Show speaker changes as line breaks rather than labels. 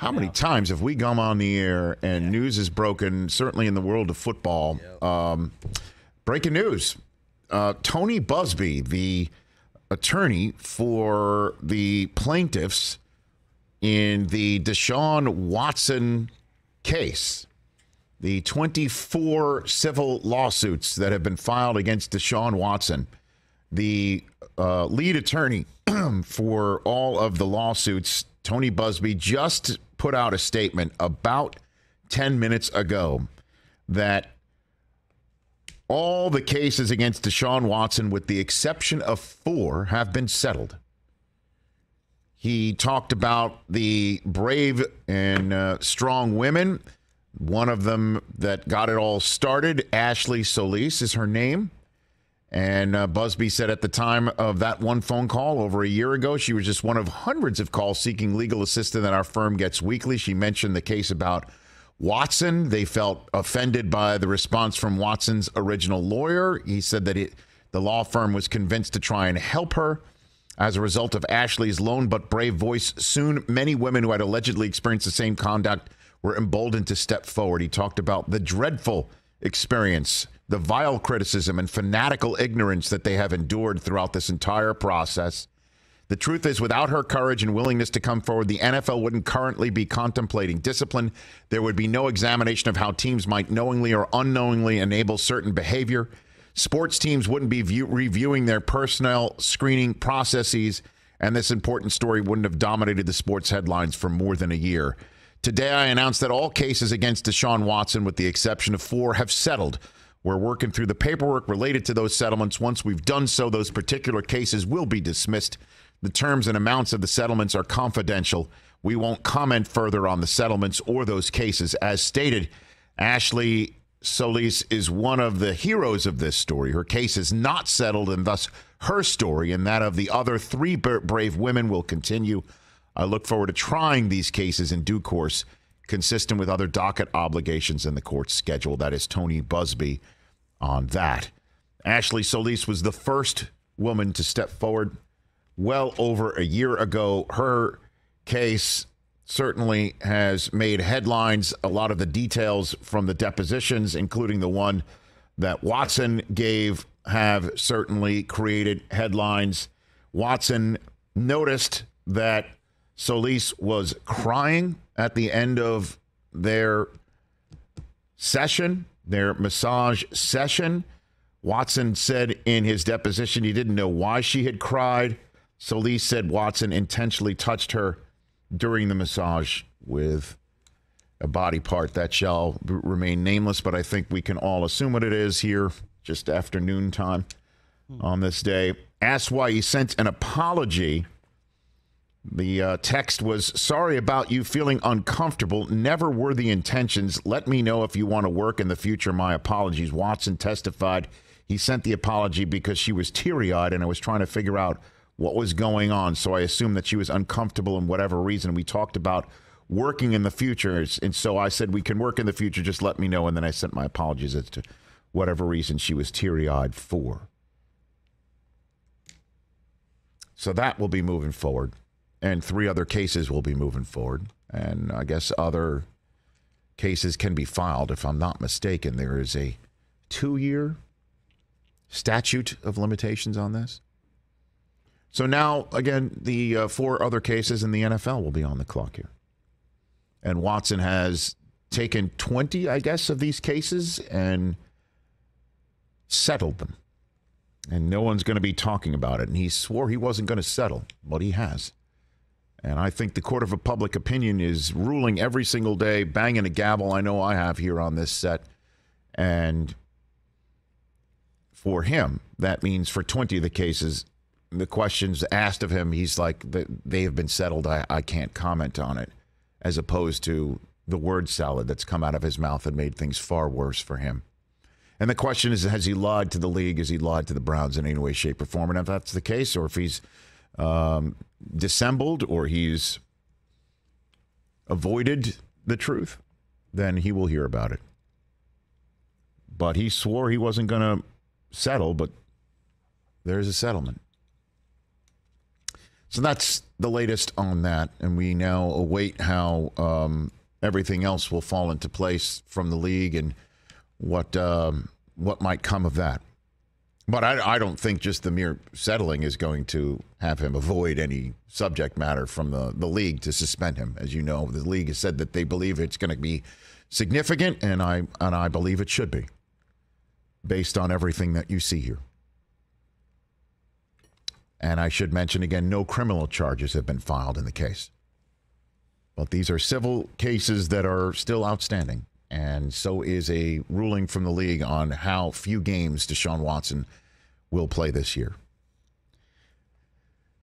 How many times have we gone on the air and news is broken, certainly in the world of football? Breaking news. Tony Busby, the attorney for the plaintiffs in the Deshaun Watson case, the 24 civil lawsuits that have been filed against Deshaun Watson, the lead attorney for all of the lawsuits, Tony Busby, just put out a statement about 10 minutes ago that all the cases against Deshaun Watson, with the exception of 4, have been settled. He talked about the brave and strong women. One of them that got it all started, Ashley Solis is her name. And Busby said at the time of that one phone call over a year ago, she was just one of hundreds of calls seeking legal assistance that our firm gets weekly. She mentioned the case about Watson. They felt offended by the response from Watson's original lawyer. He said that the law firm was convinced to try and help her. As a result of Ashley's lone but brave voice, soon many women who had allegedly experienced the same conduct were emboldened to step forward. He talked about the dreadful experience, the vile criticism and fanatical ignorance that they have endured throughout this entire process. The truth is, without her courage and willingness to come forward, the NFL wouldn't currently be contemplating discipline. There would be no examination of how teams might knowingly or unknowingly enable certain behavior. Sports teams wouldn't be reviewing their personnel screening processes, and this important story wouldn't have dominated the sports headlines for more than a year. Today, I announced that all cases against Deshaun Watson, with the exception of 4, have settled. We're working through the paperwork related to those settlements. Once we've done so, those particular cases will be dismissed. The terms and amounts of the settlements are confidential. We won't comment further on the settlements or those cases. As stated, Ashley Solis is one of the heroes of this story. Her case is not settled, and thus her story and that of the other 3 brave women will continue. I look forward to trying these cases in due course, consistent with other docket obligations in the court schedule. That is Tony Busby on that. Ashley Solis was the first woman to step forward well over a year ago. Her case certainly has made headlines. A lot of the details from the depositions, including the one that Watson gave, have certainly created headlines. Watson noticed that Solis was crying at the end of their session, their massage session. Watson said in his deposition he didn't know why she had cried. Solis said Watson intentionally touched her during the massage with a body part that shall remain nameless, but I think we can all assume what it is here, just afternoon time on this day. Asked why he sent an apology. The text was, "Sorry about you feeling uncomfortable. Never were the intentions. Let me know if you want to work in the future. My apologies." Watson testified he sent the apology because she was teary-eyed and I was trying to figure out what was going on. So I assumed that she was uncomfortable in whatever reason. We talked about working in the future. And so I said, we can work in the future. Just let me know. And then I sent my apologies as to whatever reason she was teary-eyed for. So that will be moving forward. And 3 other cases will be moving forward. And I guess other cases can be filed. If I'm not mistaken, there is a 2-year statute of limitations on this. So now, again, the 4 other cases in the NFL will be on the clock here. And Watson has taken 20, I guess, of these cases and settled them. And no one's going to be talking about it. And he swore he wasn't going to settle, but he has. And I think the court of public opinion is ruling every single day, banging a gavel. I know I have here on this set. And for him, that means for 20 of the cases, the questions asked of him, he's like, they have been settled. I can't comment on it, as opposed to the word salad that's come out of his mouth and made things far worse for him. And the question is, has he lied to the league? Has he lied to the Browns in any way, shape, or form? And if that's the case, or if he's dissembled or he's avoided the truth, then he will hear about it. But he swore he wasn't going to settle, but there's a settlement. So that's the latest on that, and we now await how everything else will fall into place from the league and what might come of that. But I don't think just the mere settling is going to have him avoid any subject matter from the league to suspend him. As you know, the league has said that they believe it's going to be significant, and I believe it should be, based on everything that you see here. And I should mention again, no criminal charges have been filed in the case. But these are civil cases that are still outstanding. And so is a ruling from the league on how few games Deshaun Watson will play this year.